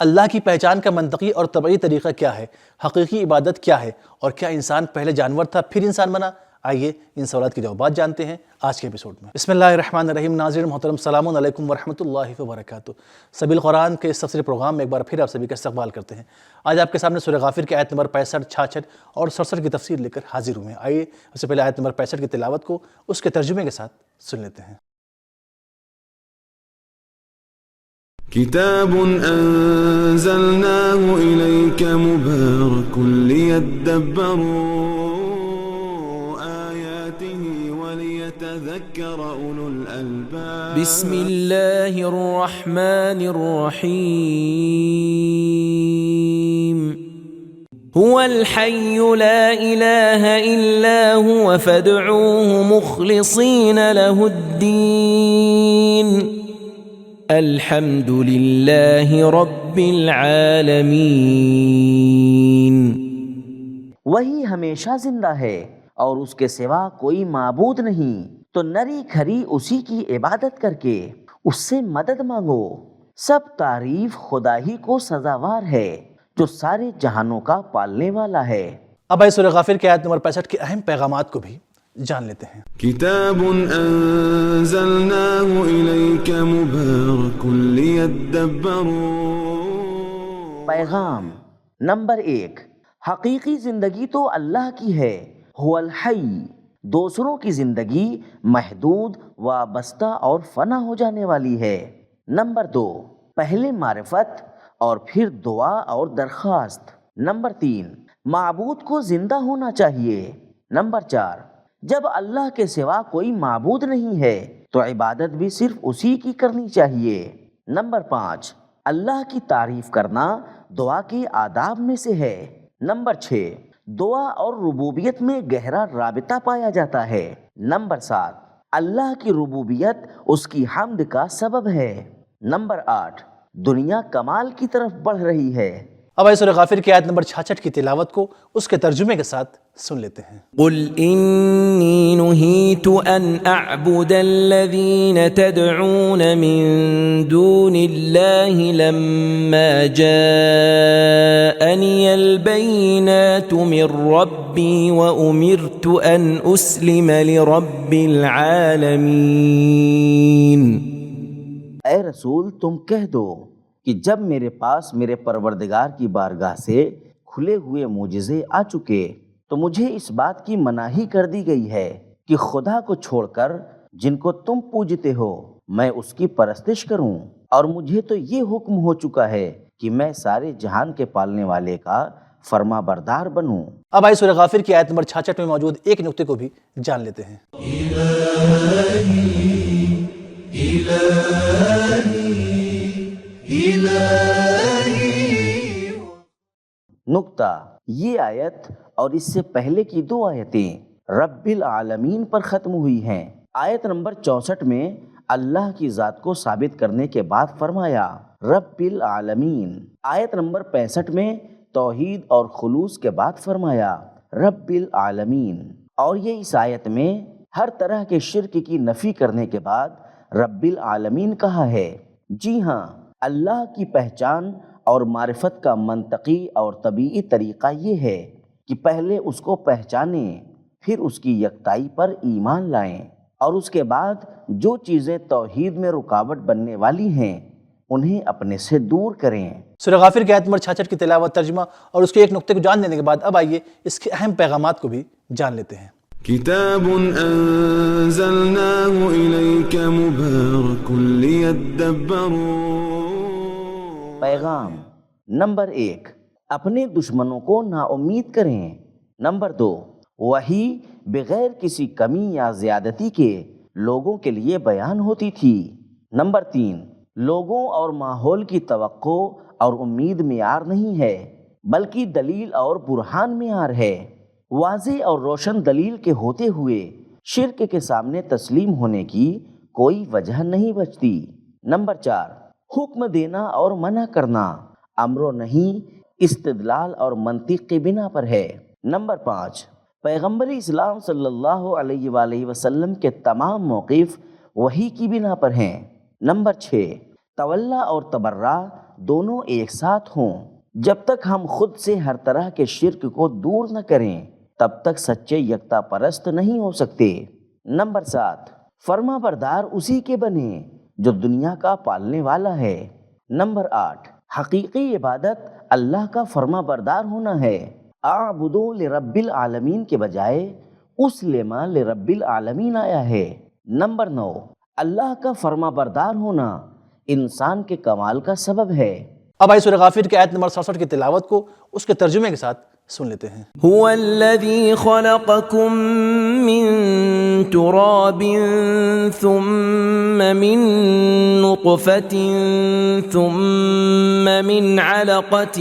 اللہ کی پہچان کا منطقی اور طبعی طریقہ کیا ہے؟ حقیقی عبادت کیا ہے؟ اور کیا انسان پہلے جانور تھا پھر انسان بنا؟ آئیے ان سوالات کے جوابات جانتے ہیں آج کے ایپیسوڈ میں۔ بسم اللہ الرحمن الرحیم۔ ناظرین محترم، السلام علیکم ورحمۃ اللہ وبرکاتہ۔ سبیل قرآن کے اس تفسیری پروگرام میں ایک بار پھر آپ سبھی کا استقبال کرتے ہیں۔ آج آپ کے سامنے سورہ غافر کی آیت نمبر 65، 66 اور 67 کی تفسیر لے کر حاضر ہوئے ہیں۔ آئیے اس سے پہلے آیت نمبر 65 کی تلاوت کو اس کے ترجمے کے ساتھ سن لیتے ہیں۔ كتاب أنزلناه إليك مبارك ليدبروا آياته وليتذكر أولو الألباب بسم الله الرحمن الرحيم هو الحي لا إله إلا هو فادعوه مخلصين له الدين الحمد للہ رب العالمین۔ وہی ہمیشہ زندہ ہے اور اس کے سوا کوئی معبود نہیں، تو نری کھری اسی کی عبادت کر کے اس سے مدد مانگو۔ سب تعریف خدا ہی کو سزاوار ہے جو سارے جہانوں کا پالنے والا ہے۔ اب آئے سورہ غافر کی آیت نمبر 65 کے اہم پیغامات کو بھی جان لیتے ہیں۔ كتاب أنزلناه إليك مبارك ليدبروا۔ پیغام نمبر 1، حقیقی زندگی تو اللہ کی ہے، هو الحی۔ دوسروں کی زندگی محدود، وابستہ اور فنا ہو جانے والی ہے۔ نمبر 2، پہلے معرفت اور پھر دعا اور درخواست۔ نمبر 3، معبود کو زندہ ہونا چاہیے۔ نمبر 4، جب اللہ کے سوا کوئی معبود نہیں ہے تو عبادت بھی صرف اسی کی کرنی چاہیے۔ نمبر 5، اللہ کی تعریف کرنا دعا کے آداب میں سے ہے۔ نمبر 6، دعا اور ربوبیت میں گہرا رابطہ پایا جاتا ہے۔ نمبر 7، اللہ کی ربوبیت اس کی حمد کا سبب ہے۔ نمبر 8، دنیا کمال کی طرف بڑھ رہی ہے۔ اب آئے سورہ غافر کی آیت نمبر 66 کی تلاوت کو اس کے ترجمے کے ساتھ سن لیتے ہیں۔ قل انی نہیت ان اعبد الذین تدعون من دون اللہ لما جاءنی البینات من ربی وامرت ان اسلم لرب العالمین۔ اے رسول، تم کہہ دو کہ جب میرے پاس میرے پروردگار کی بارگاہ سے کھلے ہوئے معجزے آ چکے تو مجھے اس بات کی مناہی کر دی گئی ہے کہ خدا کو چھوڑ کر جن کو تم پوجتے ہو میں اس کی پرستش کروں، اور مجھے تو یہ حکم ہو چکا ہے کہ میں سارے جہان کے پالنے والے کا فرما بردار بنوں۔ اب آئے سورہ غافر کی آیت نمبر 66 میں موجود ایک نقطے کو بھی جان لیتے ہیں۔ نقطہ، یہ آیت اور اس سے پہلے کی 2 آیتیں رب العالمین پر ختم ہوئی ہیں۔ آیت نمبر 64 میں اللہ کی ذات کو ثابت کرنے کے بعد فرمایا رب العالمین۔ آیت نمبر 65 میں توحید اور خلوص کے بعد فرمایا رب العالمین، اور یہ اس آیت میں ہر طرح کے شرک کی نفی کرنے کے بعد رب العالمین کہا ہے۔ جی ہاں، اللہ کی پہچان اور معرفت کا منطقی اور طبیعی طریقہ یہ ہے کہ پہلے اس کو پہچانیں، پھر اس کی یکتائی پر ایمان لائیں، اور اس کے بعد جو چیزیں توحید میں رکاوٹ بننے والی ہیں انہیں اپنے سے دور کریں۔ سورہ غافر کی آیت نمبر 66 کی تلاوت، ترجمہ اور اس کے ایک نقطے کو جان لینے کے بعد اب آئیے اس کے اہم پیغامات کو بھی جان لیتے ہیں۔ كتاب أنزلناه إليك مبارك ليدبروا۔ پیغام نمبر 1، اپنے دشمنوں کو نا امید کریں۔ نمبر 2، وحی بغیر کسی کمی یا زیادتی کے لوگوں کے لیے بیان ہوتی تھی۔ نمبر 3، لوگوں اور ماحول کی توقع اور امید معیار نہیں ہے بلکہ دلیل اور برہان معیار ہے۔ واضح اور روشن دلیل کے ہوتے ہوئے شرک کے سامنے تسلیم ہونے کی کوئی وجہ نہیں بچتی۔ نمبر 4، حکم دینا اور منع کرنا امر و نہیں، استدلال اور منطق کی بنا پر ہے۔ نمبر 5، پیغمبر اسلام صلی اللہ علیہ وآلہ وسلم کے تمام موقف وحی کی بنا پر ہیں۔ نمبر 6، تولا اور تبرہ دونوں ایک ساتھ ہوں۔ جب تک ہم خود سے ہر طرح کے شرک کو دور نہ کریں تب تک سچے یکتا پرست نہیں ہو سکتے۔ نمبر 7، فرما بردار اسی کے بنے جو دنیا کا پالنے والا ہے۔ نمبر 8، حقیقی عبادت اللہ کا فرما بردار ہونا ہے۔ اعبدوا لرب العالمین کے بجائے اسلم لرب العالمین آیا ہے۔ نمبر 9، اللہ کا فرما بردار ہونا انسان کے کمال کا سبب ہے۔ اب آئیے سورہ غافر کی آیت نمبر 67 کی تلاوت کو اس کے ترجمے کے ساتھ سن لیتے ہیں۔ هو الذي خلقكم من تراب ثم من نطفة ثم من علقة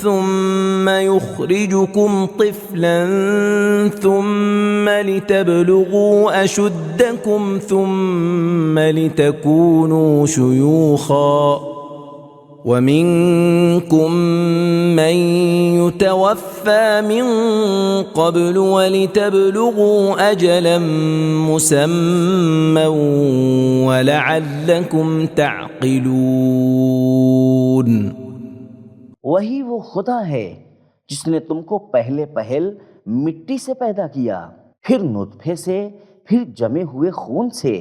ثم يخرجكم طفلا ثم لتبلغوا أشدكم ثم لتكونوا شيوخا ومنكم من يتوفى من قبل ولتبلغوا أجلا مسمى ولعلكم تعقلون۔ وہی وہ خدا ہے جس نے تم کو پہلے پہل مٹی سے پیدا کیا، پھر نطفے سے، پھر جمے ہوئے خون سے،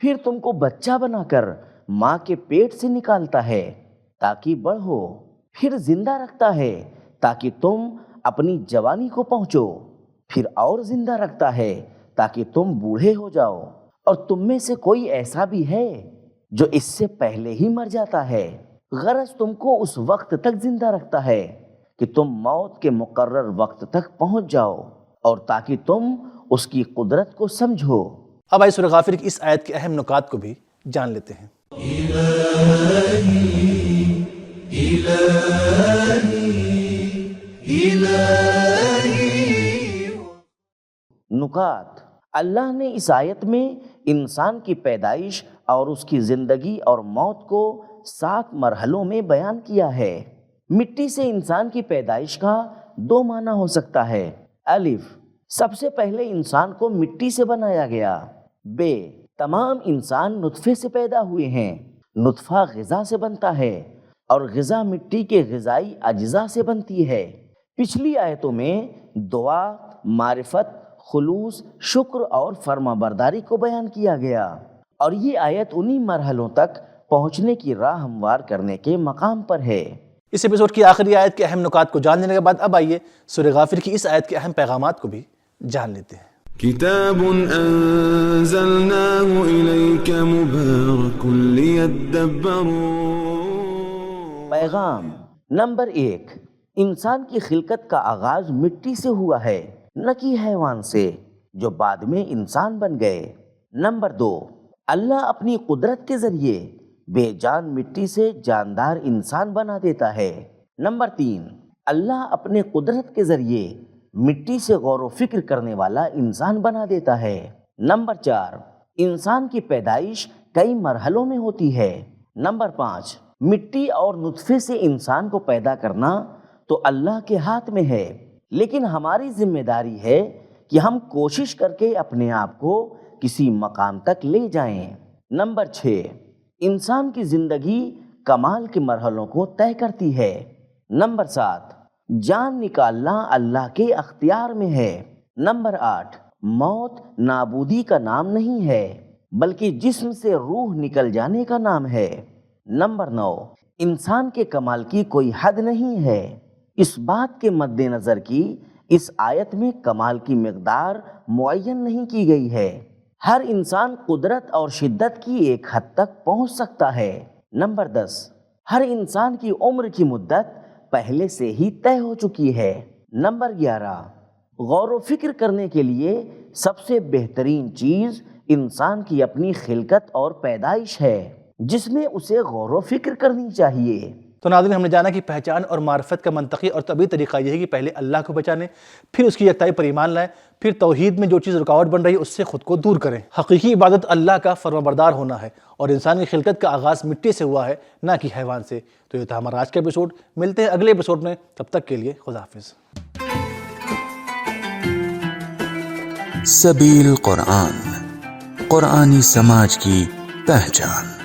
پھر تم کو بچہ بنا کر ماں کے پیٹ سے نکالتا ہے تاکہ بڑھو، پھر زندہ رکھتا ہے تاکہ تم اپنی جوانی کو پہنچو، پھر اور زندہ رکھتا ہے تاکہ تم بوڑھے ہو جاؤ، اور تم میں سے کوئی ایسا بھی ہے جو اس سے پہلے ہی مر جاتا ہے۔ غرض تم کو اس وقت تک زندہ رکھتا ہے کہ تم موت کے مقرر وقت تک پہنچ جاؤ، اور تاکہ تم اس کی قدرت کو سمجھو۔ اب آئیے سورہ غافر کی اس آیت کے اہم نکات کو بھی جان لیتے ہیں۔ نکات: اللہ نے اس آیت میں انسان کی پیدائش اور اس کی زندگی اور موت کو 7 مرحلوں میں بیان کیا ہے۔ مٹی سے انسان کی پیدائش کا 2 معنی ہو سکتا ہے۔ الف، سب سے پہلے انسان کو مٹی سے بنایا گیا۔ ب، تمام انسان نطفے سے پیدا ہوئے ہیں۔ نطفہ غذا سے بنتا ہے اور غذا مٹی کے غذائی اجزاء سے بنتی ہے۔ پچھلی آیتوں میں دعا، معرفت، خلوص، شکر اور فرما برداری کو بیان کیا گیا، اور یہ آیت انہی مرحلوں تک پہنچنے کی راہ ہموار کرنے کے مقام پر ہے۔ اس ایپیسوڈ کی آخری آیت کے اہم نکات کو جان لینے کے بعد اب آئیے سورہ غافر کی اس آیت کے اہم پیغامات کو بھی جان لیتے ہیں۔ كتاب أنزلناه إليك مبارك ليدبروا۔ پیغام نمبر 1، انسان کی خلقت کا آغاز مٹی سے ہوا ہے، نہ کہ حیوان سے جو بعد میں انسان بن گئے۔ نمبر 2، اللہ اپنی قدرت کے ذریعے بے جان مٹی سے جاندار انسان بنا دیتا ہے۔ نمبر 3، اللہ اپنے قدرت کے ذریعے مٹی سے غور و فکر کرنے والا انسان بنا دیتا ہے۔ نمبر 4، انسان کی پیدائش کئی مرحلوں میں ہوتی ہے۔ نمبر 5، مٹی اور نطفے سے انسان کو پیدا کرنا تو اللہ کے ہاتھ میں ہے، لیکن ہماری ذمہ داری ہے کہ ہم کوشش کر کے اپنے آپ کو کسی مقام تک لے جائیں۔ نمبر 6، انسان کی زندگی کمال کے مرحلوں کو طے کرتی ہے۔ نمبر 7، جان نکالنا اللہ کے اختیار میں ہے۔ نمبر 8، موت نابودی کا نام نہیں ہے بلکہ جسم سے روح نکل جانے کا نام ہے۔ نمبر 9، انسان کے کمال کی کوئی حد نہیں ہے۔ اس بات کے مد نظر کی اس آیت میں کمال کی مقدار معین نہیں کی گئی ہے۔ ہر انسان قدرت اور شدت کی ایک حد تک پہنچ سکتا ہے۔ نمبر 10، ہر انسان کی عمر کی مدت پہلے سے ہی طے ہو چکی ہے۔ نمبر 11، غور و فکر کرنے کے لیے سب سے بہترین چیز انسان کی اپنی خلقت اور پیدائش ہے، جس میں اسے غور و فکر کرنی چاہیے۔ تو ناظرین، ہم نے جانا کہ پہچان اور معرفت کا منطقی اور طبعی طریقہ یہ ہے کہ پہلے اللہ کو پہچانیں، پھر اس کی یکتائی پر ایمان لائیں، پھر توحید میں جو چیز رکاوٹ بن رہی ہے اس سے خود کو دور کریں۔ حقیقی عبادت اللہ کا فرمانبردار ہونا ہے، اور انسان کی خلقت کا آغاز مٹی سے ہوا ہے، نہ کہ حیوان سے۔ تو یہ تھا ہمارا آج کا ایپیسوڈ، ملتے ہیں اگلے ایپیسوڈ میں، تب تک کے لیے خدا حافظ۔ سبیل قرآن، قرآنی سماج کی پہچان۔